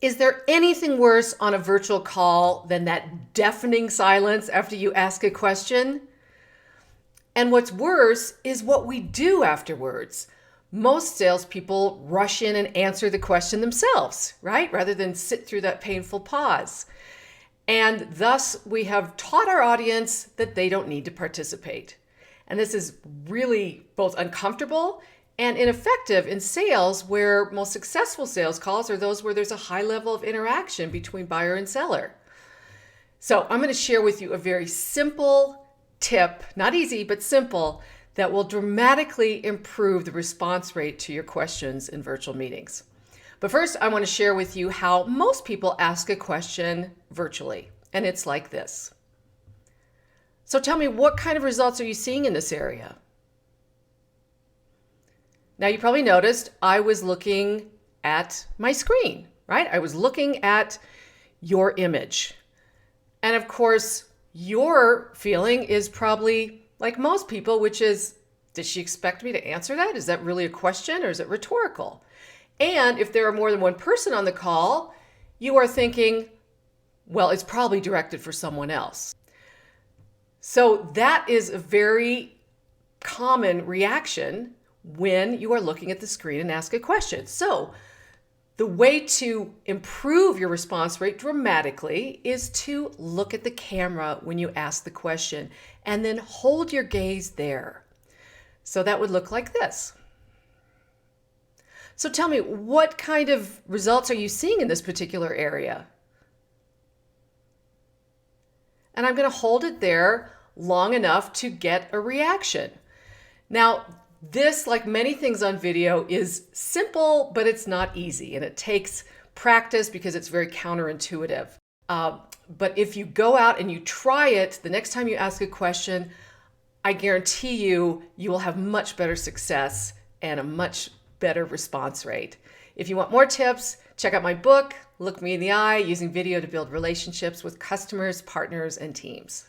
Is there anything worse on a virtual call than that deafening silence after you ask a question? And what's worse is what we do afterwards. Most salespeople rush in and answer the question themselves, right? Rather than sit through that painful pause. And thus, we have taught our audience that they don't need to participate. And this is really both uncomfortable and ineffective in sales, where most successful sales calls are those where there's a high level of interaction between buyer and seller. So I'm going to share with you a very simple tip, not easy, but simple, that will dramatically improve the response rate to your questions in virtual meetings. But first, I want to share with you how most people ask a question virtually, and it's like this. So tell me, what kind of results are you seeing in this area? Now, you probably noticed I was looking at my screen, right? I was looking at your image. And of course, your feeling is probably like most people, which is, did she expect me to answer that? Is that really a question, or is it rhetorical? And if there are more than one person on the call, you are thinking, well, it's probably directed for someone else. So that is a very common reaction when you are looking at the screen and ask a question. So the way to improve your response rate dramatically is to look at the camera when you ask the question and then hold your gaze there. So that would look like this. So tell me, what kind of results are you seeing in this particular area? And I'm going to hold it there long enough to get a reaction. Now, this, like many things on video, is simple, but it's not easy, and it takes practice because it's very counterintuitive. But if you go out and you try it, the next time you ask a question, I guarantee you will have much better success and a much better response rate. If you want more tips, check out my book, Look Me in the Eye, Using Video to Build Relationships with Customers, Partners, and Teams.